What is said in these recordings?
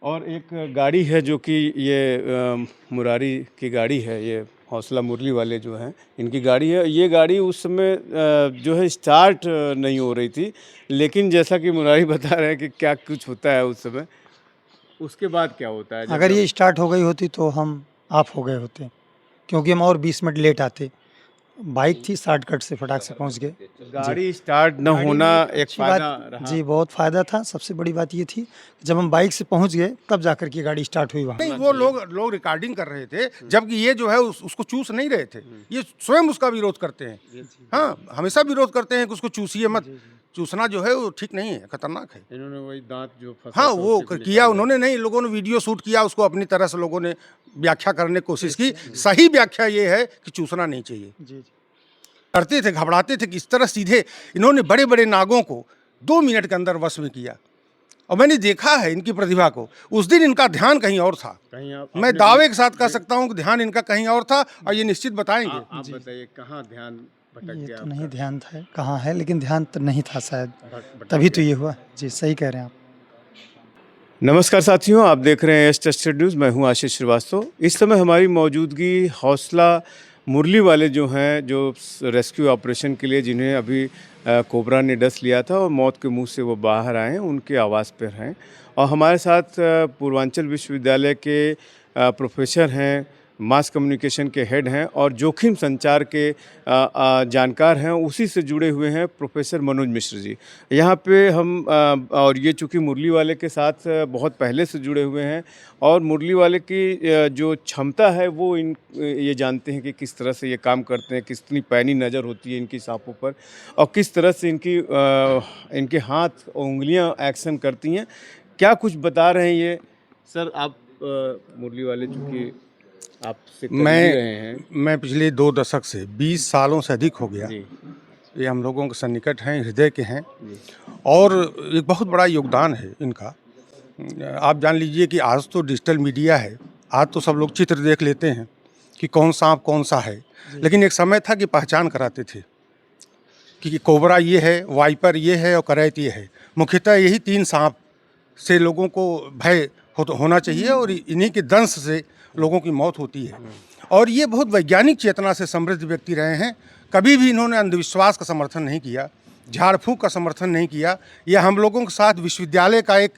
और एक गाड़ी है जो कि ये मुरारी की गाड़ी है, ये हौसला मुरली वाले जो हैं इनकी गाड़ी है। ये गाड़ी उस समय जो है स्टार्ट नहीं हो रही थी, लेकिन जैसा कि मुरारी बता रहे हैं कि क्या कुछ होता है उस समय, उसके बाद क्या होता है अगर जब ये स्टार्ट हो गई होती तो हम ऑफ हो गए होते, क्योंकि हम और 20 मिनट लेट आते। बाइक थी, शॉर्टकट से फटाक से पहुँच गए। जी। गाड़ी स्टार्ट न गाड़ी में होना एक एक अच्छी बात, फ़ायदा रहा। जी, बहुत फ़ायदा था। सबसे बड़ी बात ये थी कि जब हम बाइक से पहुँच गए तब जाकर के गाड़ी स्टार्ट हुई वहाँ। नहीं, वो लोग रिकॉर्डिंग कर रहे थे, जबकि ये जो है उसको चूस नहीं रहे थे। ये स्वयं उसका विरोध करते हैं। हाँ, हमेशा विरोध करते हैं कि उसको चूसिए मत। चूसना जो है वो ठीक नहीं है, खतरनाक है। इन्होंने वही दांत जो फंसा हाँ, था वो उसी को किया निकाला। उन्होंने नहीं, लोगों ने वीडियो शूट किया, उसको अपनी तरह से लोगों ने व्याख्या करने की कोशिश की। सही व्याख्या ये है कि चूसना नहीं चाहिए। जी, जी। डरते थे, घबराते थे कि इस तरह सीधे इन्होंने बड़े-बड़े नागों को 2 मिनट के अंदर वश में किया। और मैंने देखा है इनकी प्रतिभा को। उस दिन इनका ध्यान कहीं और था। कहीं मैं दावे के साथ कह सकता हूँ कि ध्यान इनका कहीं और था और ये निश्चित बताएंगे। आप बताइए कहाँ ध्यान भटक ये गया तो आपका? नहीं ध्यान था, कहाँ है, लेकिन ध्यान तो नहीं था शायद, भटक तभी तो गया। ये हुआ। जी, सही कह रहे हैं आप। नमस्कार साथियों, आप देख रहे हैं एस टेस्टेड न्यूज़। मैं हूं आशीष श्रीवास्तव। इस समय हमारी मौजूदगी हौसला मुरली वाले जो हैं, जो रेस्क्यू ऑपरेशन के लिए जिन्हें अभी कोबरा ने डस लिया था और मौत के मुंह से वो बाहर आए हैं, उनके आवास पर हैं। और हमारे साथ पूर्वांचल विश्वविद्यालय के प्रोफेसर हैं, मास कम्युनिकेशन के हेड हैं और जोखिम संचार के जानकार हैं, उसी से जुड़े हुए हैं प्रोफेसर मनोज मिश्र जी। यहाँ पे हम और ये चूँकि मुरली वाले के साथ बहुत पहले से जुड़े हुए हैं और मुरली वाले की जो क्षमता है वो ये जानते हैं कि किस तरह से ये काम करते हैं, कितनी पैनी नज़र होती है इनकी सांपों पर और किस तरह से इनके हाथ और उंगलियाँ एक्शन करती हैं। क्या कुछ बता रहे हैं ये सर? आप मुरली वाले चूँकि आपसे करीबी रहे हैं। मैं पिछले 2 दशक से 20 सालों से अधिक हो गया। जी, ये हम लोगों के सन्निकट हैं, हृदय के हैं जी। और एक बहुत बड़ा योगदान है इनका। आप जान लीजिए कि आज तो डिजिटल मीडिया है, आज तो सब लोग चित्र देख लेते हैं कि कौन सांप कौन-सा है। लेकिन एक समय था कि पहचान कराते थे कि कोबरा ये है, वाइपर ये है और करैत ये है। मुख्यतः यही 3 सांप से लोगों को भय होना चाहिए और इन्हीं के दंश से लोगों की मौत होती है। और ये बहुत वैज्ञानिक चेतना से समृद्ध व्यक्ति रहे हैं। कभी भी इन्होंने अंधविश्वास का समर्थन नहीं किया, झाड़ फूँक का समर्थन नहीं किया। यह हम लोगों के साथ विश्वविद्यालय का एक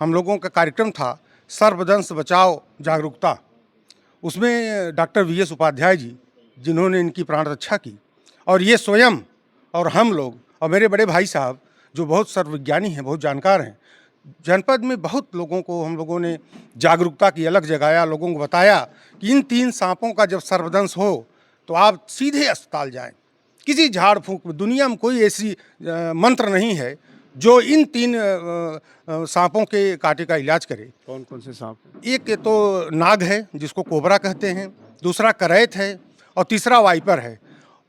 हम लोगों का कार्यक्रम था, सर्पदंश बचाओ जागरूकता। उसमें डॉक्टर वीएस उपाध्याय जी, जिन्होंने इनकी प्राण रक्षा की, और ये स्वयं और हम लोग और मेरे बड़े भाई साहब जो बहुत सर्वविज्ञानी हैं, बहुत जानकार हैं, जनपद में बहुत लोगों को हम लोगों ने जागरूकता की अलग जगाया, लोगों को बताया कि इन 3 सांपों का जब सर्पदंश हो तो आप सीधे अस्पताल जाएं। किसी झाड़ फूँक में दुनिया में कोई ऐसी मंत्र नहीं है जो इन 3 सांपों के कांटे का इलाज करे। कौन-कौन से सांप हैं? एक तो नाग है जिसको कोबरा कहते हैं, दूसरा करैत है और तीसरा वाइपर है।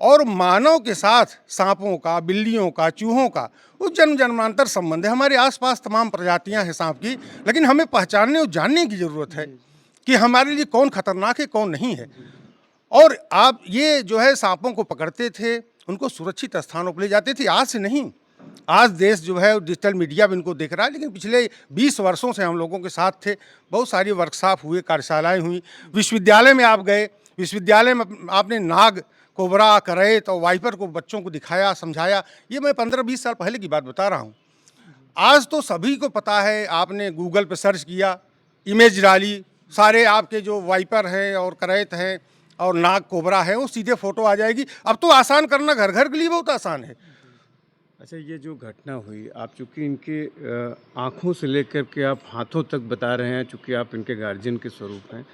और मानव के साथ सांपों का, बिल्लियों का, चूहों का वो जन्म जन्मांतर संबंध है। हमारे आसपास तमाम प्रजातियां हैं सांप की, लेकिन हमें पहचानने और जानने की ज़रूरत है कि हमारे लिए कौन खतरनाक है, कौन नहीं है। और आप ये जो है सांपों को पकड़ते थे, उनको सुरक्षित स्थानों पर ले जाते थे। आज से नहीं, आज देश जो है डिजिटल मीडिया भी इनको देख रहा है, लेकिन पिछले 20 वर्षों से हम लोगों के साथ थे। बहुत सारी वर्कशॉप हुए, कार्यशालाएँ हुई, विश्वविद्यालय में आप गए, विश्वविद्यालय में आपने नाग, कोबरा, करैत और वाइपर को बच्चों को दिखाया, समझाया। ये मैं 15-20 साल पहले की बात बता रहा हूँ। आज तो सभी को पता है, आपने गूगल पे सर्च किया, इमेज डाली, सारे आपके जो वाइपर हैं और करैत हैं और नाग, कोबरा है, वो सीधे फ़ोटो आ जाएगी। अब तो आसान करना घर-घर के लिए बहुत आसान है। अच्छा, ये जो घटना हुई, आप चूँकि इनके आँखों से लेकर के आप हाथों तक बता रहे हैं, चूँकि आप इनके गार्जियन के स्वरूप हैं,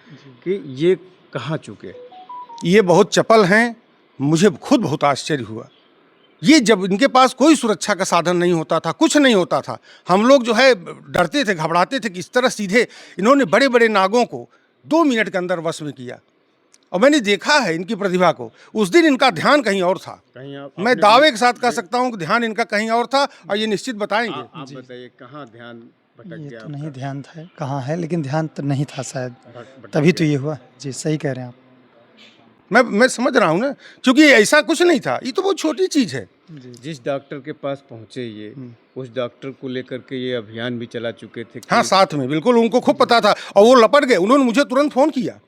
कि ये कहाँ चुके? ये बहुत चपल हैं, मुझे खुद बहुत आश्चर्य हुआ। ये जब इनके पास कोई सुरक्षा का साधन नहीं होता था, कुछ नहीं होता था, हम लोग जो है डरते थे, घबराते थे कि इस तरह सीधे इन्होंने बड़े-बड़े नागों को 2 मिनट के अंदर वश में किया। और मैंने देखा है इनकी प्रतिभा को। उस दिन इनका ध्यान कहीं और था। मैं दावे के साथ कह सकता हूँ कि ध्यान इनका कहीं और था और ये निश्चित बताएंगे। आप बताइए कहाँ ध्यान भटक ये गया तो आपका? नहीं ध्यान था, कहाँ है, लेकिन ध्यान तो नहीं था शायद, भटक तभी तो गया। ये हुआ। जी, सही कह रहे हैं आप। मैं समझ रहा हूँ ना, क्योंकि ऐसा कुछ नहीं था। ये तो बहुत छोटी चीज़ है। जी। जिस डॉक्टर के पास पहुँचे ये, उस डॉक्टर को लेकर के ये अभियान भी चला चुके थे हाँ, कि साथ में बिल्कुल उनको खूब पता था और वो लपट गए। उन्होंने मुझे तुरंत फ़ोन किया।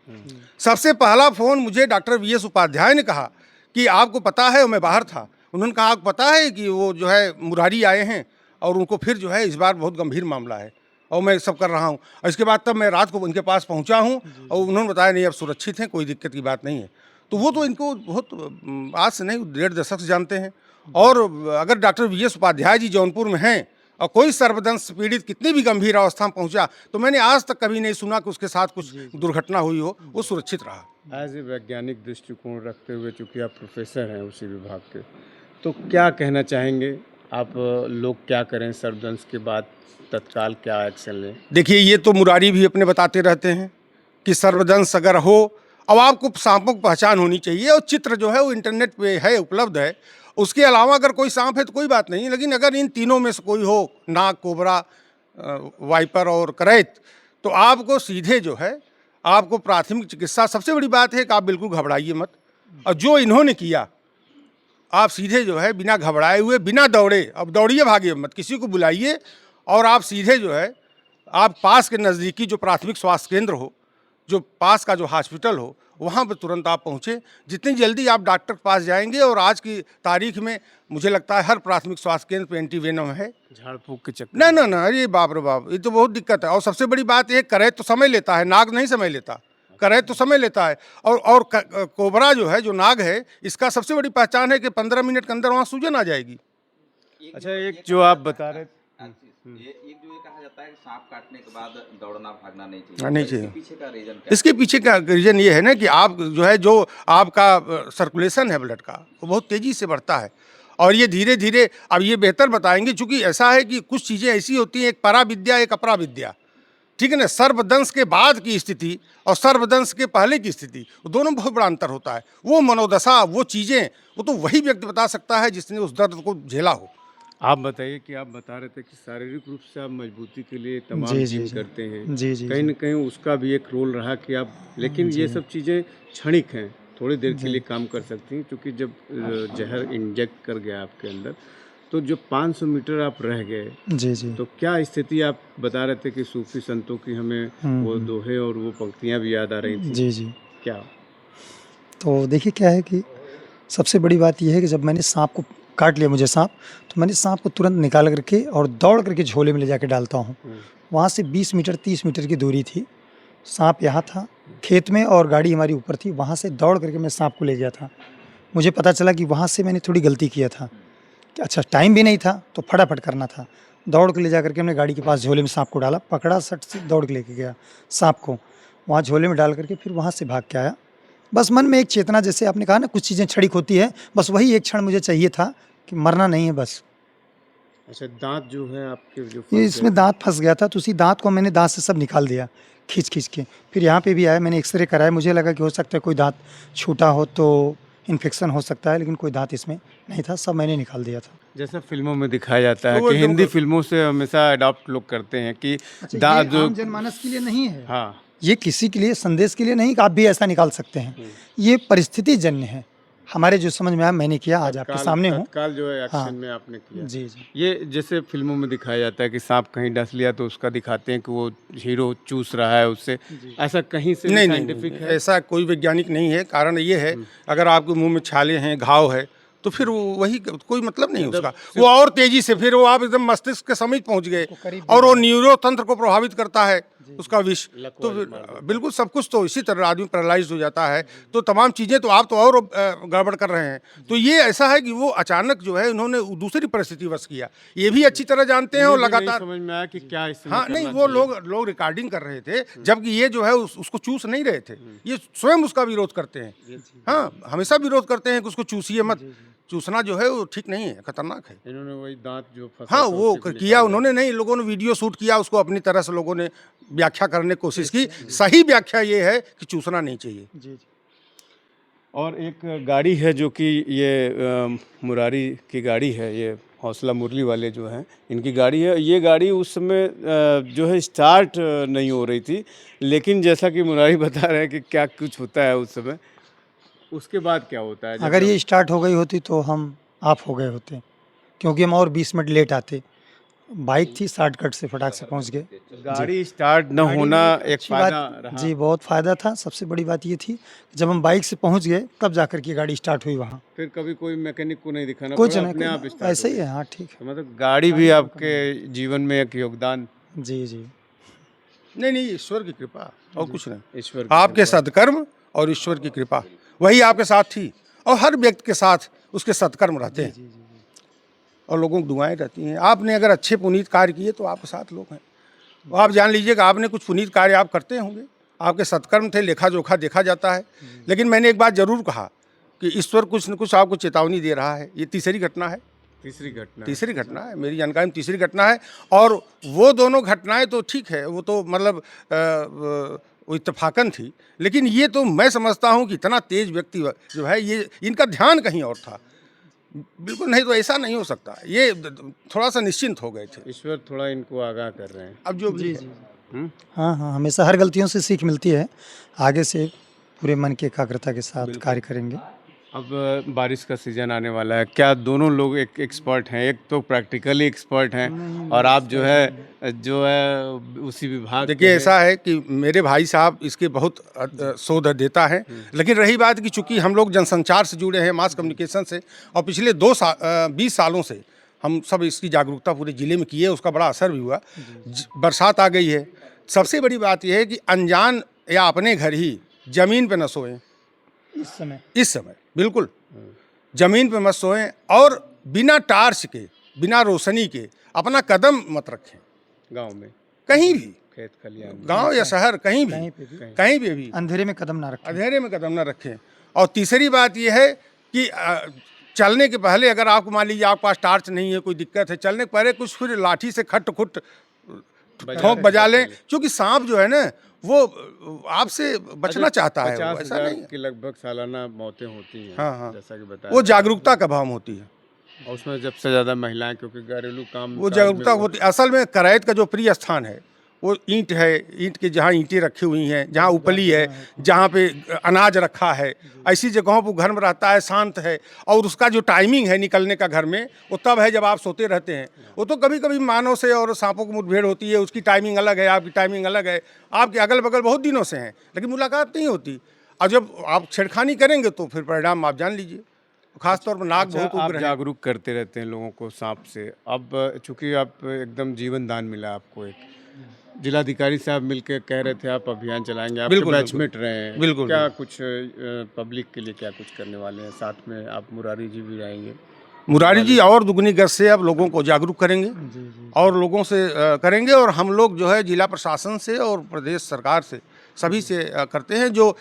सबसे पहला फ़ोन मुझे डॉक्टर वीएस उपाध्याय ने कहा कि आपको पता है, और मैं बाहर था। उन्होंने कहा आपको पता है कि वो जो है मुरारी आए हैं और उनको फिर जो है इस बार बहुत गंभीर मामला है और मैं सब कर रहा हूँ। और इसके बाद तब मैं रात को उनके पास पहुँचा हूँ और उन्होंने बताया नहीं अब सुरक्षित हैं, कोई दिक्कत की बात नहीं है। तो वो तो इनको बहुत आज से नहीं 1.5 दशक से जानते हैं। और अगर डॉक्टर वीएस उपाध्याय जी जौनपुर में हैं और कोई सर्पदंश पीड़ित कितनी भी गंभीर अवस्था में पहुंचा तो मैंने आज तक कभी नहीं सुना कि उसके साथ कुछ दुर्घटना हुई हो, वो सुरक्षित रहा। एज ए वैज्ञानिक दृष्टिकोण रखते हुए, चूँकि आप प्रोफेसर हैं उसी विभाग के, तो क्या कहना चाहेंगे आप? लोग क्या करें सर्पदंश के बाद, तत्काल क्या एक्शन लें? देखिए ये तो मुरारी भी अपने बताते रहते हैं कि सर्पदंश अगर हो, अब आपको सांपों की पहचान होनी चाहिए और चित्र जो है वो इंटरनेट पे है, उपलब्ध है। उसके अलावा अगर कोई सांप है तो कोई बात नहीं, लेकिन अगर इन तीनों में से कोई हो, नाग, कोबरा, वाइपर और करैत, तो आपको सीधे जो है आपको प्राथमिक चिकित्सा, सबसे बड़ी बात है कि आप बिल्कुल घबराइए मत। और जो इन्होंने किया, आप सीधे जो है बिना घबराए हुए, बिना दौड़े, अब दौड़िए भागिए मत, किसी को बुलाइए और आप सीधे जो है आप पास के नज़दीकी जो प्राथमिक स्वास्थ्य केंद्र हो, जो पास का जो हॉस्पिटल हो, वहाँ पर तुरंत आप पहुँचे। जितनी जल्दी आप डॉक्टर के पास जाएंगे, और आज की तारीख में मुझे लगता है हर प्राथमिक स्वास्थ्य केंद्र पे एंटीवेनम है। झाड़ फूक के चक्कर ना ना ना, अरे बाप रे बाप, ये तो बहुत दिक्कत है। और सबसे बड़ी बात ये, करैत तो समय लेता है, नाग नहीं समय लेता। करैत तो समय लेता है। और कोबरा जो है, जो नाग है, इसका सबसे बड़ी पहचान है कि 15 मिनट के अंदर वहाँ सूजन आ जाएगी। अच्छा, एक जो आप बता रहे ये एक जो ये कहा जाता है कि सांप काटने के बाद दौड़ना भागना नहीं चाहिए, नहीं तो चाहिए। इसके पीछे का रीजन क्या इसके पीछे का रीज़न ये है ना कि आप जो है, जो आपका सर्कुलेशन है ब्लड का, वो बहुत तेज़ी से बढ़ता है और ये धीरे धीरे, अब ये बेहतर बताएंगे, चूंकि ऐसा है कि कुछ चीज़ें ऐसी होती हैं, एक पराविद्या एक अपराविद्या, ठीक है ना। सर्पदंश के बाद की स्थिति और सर्पदंश के पहले की स्थिति, वो दोनों में बहुत बड़ा अंतर होता है। वो मनोदशा, वो चीज़ें, वो तो वही व्यक्ति बता सकता है जिसने उस दर्द को झेला हो। आप बताइए कि आप बता रहे थे कि शारीरिक रूप से आप मजबूती के लिए तमाम जी, जी, जिम जी। करते हैं, जी, जी, कहीं जी। न कहीं उसका भी एक रोल रहा कि आप, लेकिन ये सब चीज़ें क्षणिक हैं, थोड़ी देर के लिए काम कर सकती हैं, क्योंकि जब जहर इंजेक्ट कर गया आपके अंदर, तो जो 500 मीटर आप रह गए, जी, जी। तो क्या स्थिति? आप बता रहे थे कि सूफी संतों की हमें वो दोहे और वो पंक्तियाँ भी याद आ रही थी। जी, जी। क्या? तो देखिए क्या है कि सबसे बड़ी बात ये है कि जब मैंने सांप को काट लिया, मुझे सांप, तो मैंने सांप को तुरंत निकाल करके और दौड़ करके झोले में ले जाके डालता हूँ। वहाँ से 20 मीटर 30 मीटर की दूरी थी, सांप यहाँ था खेत में और गाड़ी हमारी ऊपर थी। वहाँ से दौड़ करके मैं सांप को ले गया था। मुझे पता चला कि वहाँ से मैंने थोड़ी गलती किया था कि अच्छा टाइम भी नहीं था तो फटाफट करना था। दौड़ के ले जा करके हमने गाड़ी के पास झोले में सांप को डाला, पकड़ा, सट से दौड़ के लेके गया सांप को, वहाँ झोले में डाल करके फिर वहाँ से भाग के आया। बस मन में एक चेतना, जैसे आपने कहा ना कुछ चीज़ें क्षणिक होती है, बस वही एक क्षण मुझे चाहिए था कि मरना नहीं है बस। अच्छा, दांत जो है आपके जो ये इसमें दांत फंस गया था, तो उसी दांत को मैंने दांत से सब निकाल दिया खींच खींच के। फिर यहाँ पे भी आया, मैंने एक्सरे कराया, मुझे लगा कि हो सकता है कोई दांत छूटा हो तो इन्फेक्शन हो सकता है, लेकिन कोई दांत इसमें नहीं था, सब मैंने निकाल दिया था। जैसा फिल्मों में दिखाया जाता है वो कि एकदम हिंदी फिल्मों से हमेशा अडॉप्ट लोग करते हैं कि दांत जो, जनमानस के लिए नहीं है, हाँ, ये किसी के लिए संदेश के लिए नहीं कि आप भी ऐसा निकाल सकते हैं। ये परिस्थिति जन्य है, हमारे जो समझ में आया मैंने किया, आज आपके सामने हूँ। तत्काल जो है एक्शन हाँ। में आपने किया। जी, जी। ये जैसे फिल्मों में दिखाया जाता है कि सांप कहीं डस लिया तो उसका दिखाते हैं कि वो हीरो चूस रहा है उससे, ऐसा कहीं से नहीं साइंटिफिक नहीं, है? ऐसा कोई वैज्ञानिक नहीं है। कारण ये है, अगर आपके मुंह में छाले हैं, घाव है, तो फिर वो वही, कोई मतलब नहीं उसका। वो और तेजी से, फिर वो आप एकदम मस्तिष्क के समीप पहुंच गए और वो न्यूरो तंत्र को प्रभावित करता है उसका विष, तो फिर बिल्कुल सब कुछ तो इसी तरह आदमी पैरालाइज हो जाता है। तो तमाम चीज़ें तो आप तो और गड़बड़ कर रहे हैं। तो ये ऐसा है कि वो अचानक जो है उन्होंने दूसरी परिस्थिति वश किया, ये भी अच्छी तरह जानते हैं और मुझे नहीं लगातार। समझ में आया कि क्या इसमें हाँ नहीं, करना वो चाहिए। लोग रिकॉर्डिंग कर रहे थे, जबकि ये जो है उसको चूस नहीं रहे थे। ये स्वयं उसका विरोध करते हैं। हाँ, हमेशा विरोध करते हैं कि उसको चूसिए मत। चूसना जो है वो ठीक नहीं है, खतरनाक है। इन्होंने वही दांत जो फंसा हाँ, था वो उसी को किया निकाला। उन्होंने नहीं, लोगों ने वीडियो शूट किया, उसको अपनी तरह से लोगों ने व्याख्या करने की कोशिश की। सही व्याख्या ये है कि चूसना नहीं चाहिए। जी, जी। और एक गाड़ी है जो कि ये मुरारी की गाड़ी है, ये हौसला मुरली वाले जो हैं इनकी गाड़ी है। ये गाड़ी उस समय जो है स्टार्ट नहीं हो रही थी, लेकिन जैसा कि मुरारी बता रहे हैं कि क्या कुछ होता है उस समय, उसके बाद क्या होता है? अगर ये स्टार्ट हो गई होती तो हम ऑफ हो गए होते, क्योंकि हम और 20 मिनट लेट आते। बाइक थी, शॉर्टकट से फटाक से पहुँच गए। गाड़ी स्टार्ट न गाड़ी होना में एक अच्छी फायदा बात रहा। जी, बहुत फ़ायदा था। सबसे बड़ी बात ये थी कि जब हम बाइक से पहुँच गए, तब जाकर के गाड़ी स्टार्ट हुई वहाँ। फिर कभी कोई मैकेनिक को नहीं दिखाना कुछ पड़ा, नहीं, अपने आप स्टार्ट ऐसे हो ही गई। है। हाँ, ठीक है। तो मतलब गाड़ी भी आपके जीवन में एक योगदान जी, जी। नहीं नहीं, ईश्वर की कृपा और कुछ नहीं। ईश्वर की आपके कृपा। सद्कर्म और ईश्वर की कृपा वही आपके साथ थी, और हर व्यक्ति के साथ उसके सत्कर्म रहते हैं और लोगों की दुआएं रहती हैं। आपने अगर अच्छे पुनीत कार्य किए तो आपके साथ लोग हैं। तो आप जान लीजिए कि आपने कुछ पुनीत कार्य आप करते होंगे, आपके सत्कर्म थे, लेखा जोखा देखा जाता है। लेकिन मैंने एक बात जरूर कहा कि ईश्वर कुछ न कुछ आपको चेतावनी दे रहा है। ये तीसरी घटना है, तीसरी घटना है मेरी जानकारी में, तीसरी घटना है। और वो दोनों घटनाएं तो ठीक है, वो तो मतलब वो इत्तेफाकन थी, लेकिन ये तो मैं समझता हूँ कि इतना तेज व्यक्ति जो है, ये इनका ध्यान कहीं और था। बिल्कुल नहीं तो ऐसा नहीं हो सकता। ये थोड़ा सा निश्चिंत हो गए थे। ईश्वर थोड़ा इनको आगाह कर रहे हैं। अब जो भी है। हम्म? हाँ, हाँ, हमेशा हर गलतियों से सीख मिलती है। आगे से पूरे मन की एकाग्रता के साथ कार्य करेंगे। अब बारिश का सीजन आने वाला है, क्या दोनों लोग एक एक्सपर्ट हैं? एक तो प्रैक्टिकली एक्सपर्ट हैं और आप जो है उसी विभाग के देखिए, हैं। ऐसा है कि मेरे भाई साहब इसके बहुत शोध देता है। लेकिन रही बात कि चूंकि हम लोग जनसंचार से जुड़े हैं, मास कम्युनिकेशन से, और पिछले 20 सालों से हम सब इसकी जागरूकता पूरे ज़िले में किए, उसका बड़ा असर भी हुआ। बरसात आ गई है, सबसे बड़ी बात यह है कि अनजान या अपने घर ही ज़मीन पे न सोएं। इस समय बिल्कुल ज़मीन पे मत सोएं, और बिना टार्च के, बिना रोशनी के अपना कदम मत रखें गांव में, कहीं भी, खेत खलियान में। गांव या शहर, कहीं कहीं भी, पे भी। कहीं भी अंधेरे में कदम ना रखें। अंधेरे में कदम न रखें। और तीसरी बात यह है कि चलने के पहले अगर आपको मान लीजिए आपके पास टार्च नहीं है, कोई दिक्कत है, चलने के पहले कुछ फिर लाठी से खट खुट ठोंक बजा लें, क्योंकि सांप जो है ना वो आपसे बचना चाहता है। वो ऐसा 50,000 नहीं है। की लगभग सालाना मौतें होती हैं। हाँ, हाँ। जैसा कि बताया वो जागरूकता का भाव होती है, और उसमें जब से ज़्यादा महिलाएं, क्योंकि घरेलू काम वो काज में जागरूकता होती है। असल में करैत का जो प्रिय स्थान है वो ईंट है। ईंट के जहाँ ईंटें रखी हुई हैं, जहाँ उपली है, जहाँ पे अनाज रखा है, ऐसी जगहों पर घर में रहता है, शांत है। और उसका जो टाइमिंग है निकलने का घर में, वो तब है जब आप सोते रहते हैं। वो तो कभी कभी मानव से और सांपों की मुठभेड़ होती है, उसकी टाइमिंग अलग है, आपकी टाइमिंग अलग है। आपके अगल बगल बहुत दिनों से हैं, लेकिन मुलाकात नहीं होती। और जब आप छेड़खानी करेंगे तो फिर परिणाम आप जान लीजिए। खासतौर पर नाक बहुत आप उग्र है। जागरूक करते रहते हैं लोगों को सांप से। अब चूंकि आप एकदम जीवन दान मिला आपको, एक जिलाधिकारी साहब मिलकर कह रहे थे आप अभियान चलाएंगे, आपके बिल्कुल, बैचमेट रहे हैं। बिल्कुल, क्या कुछ पब्लिक के लिए क्या कुछ करने वाले हैं? साथ में आप मुरारी जी भी रहेंगे। मुरारी जी और दुगनी गज से अब लोगों को जागरूक करेंगे और लोगों से करेंगे। और हम लोग जो है जिला प्रशासन से और प्रदेश सरकार से सभी से करते हैं। जो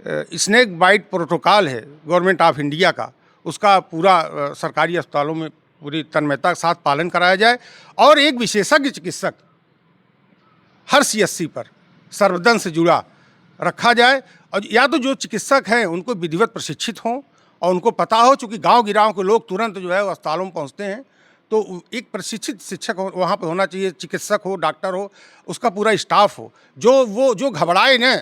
स्नेक बाइट प्रोटोकॉल है गवर्नमेंट ऑफ इंडिया का, उसका पूरा सरकारी अस्पतालों में पूरी तन्मयता के साथ पालन कराया जाए। और एक विशेषज्ञ चिकित्सक हर CSC पर सर्वदन से जुड़ा रखा जाए। और या तो जो चिकित्सक हैं उनको विधिवत प्रशिक्षित हों और उनको पता हो, चूँकि गांव गिराव के लोग तुरंत जो है वो अस्पतालों में पहुंचते हैं, तो एक प्रशिक्षित शिक्षक वहाँ पे होना चाहिए, चिकित्सक हो, डॉक्टर हो, उसका पूरा स्टाफ हो, जो घबराए न,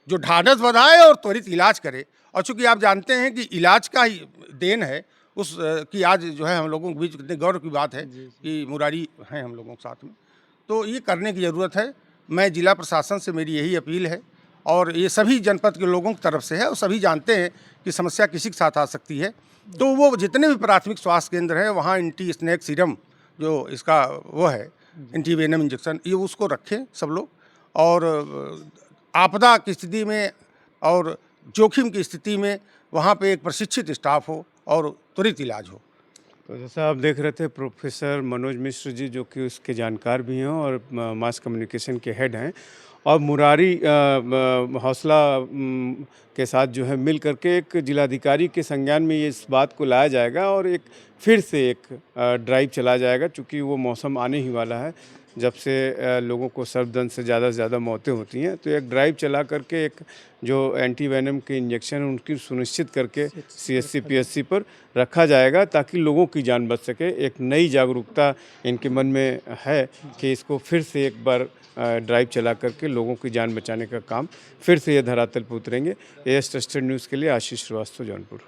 जो ढाढ़स बंधाए और त्वरित इलाज करे। और चूँकि आप जानते हैं कि इलाज का ही देन है उस की आज जो है हम लोगों के बीच कितने गौरव की बात है कि मुरारी हैं हम लोगों के साथ में। तो ये करने की ज़रूरत है। मैं जिला प्रशासन से मेरी यही अपील है, और ये सभी जनपद के लोगों की तरफ से है, और सभी जानते हैं कि समस्या किसी के साथ आ सकती है। तो वो जितने भी प्राथमिक स्वास्थ्य केंद्र हैं वहाँ एंटी स्नेक सीरम जो इसका वो है, एंटी वेनम इंजेक्शन, ये उसको रखें सब लोग। और आपदा की स्थिति में और जोखिम की स्थिति में वहाँ पे एक प्रशिक्षित स्टाफ हो और त्वरित इलाज हो। तो जैसा आप देख रहे थे प्रोफेसर मनोज मिश्र जी, जो कि उसके जानकार भी हैं और मास कम्युनिकेशन के हेड हैं, और मुरारी हौसला के साथ जो है मिल करके एक जिलाधिकारी के संज्ञान में ये इस बात को लाया जाएगा और एक फिर से एक ड्राइव चलाया जाएगा। चूँकि वो मौसम आने ही वाला है जब से लोगों को सर्वदंश से ज़्यादा मौतें होती हैं, तो एक ड्राइव चला करके एक जो एंटी वेनम के इंजेक्शन उनकी सुनिश्चित करके CSC PSC पर रखा जाएगा, ताकि लोगों की जान बच सके। एक नई जागरूकता इनके मन में है कि इसको फिर से एक बार ड्राइव चला करके लोगों की जान बचाने का काम फिर से ये धरातल पर उतरेंगे। AS ट्रस्टेड न्यूज़ के लिए आशीष श्रीवास्तव, जौनपुर।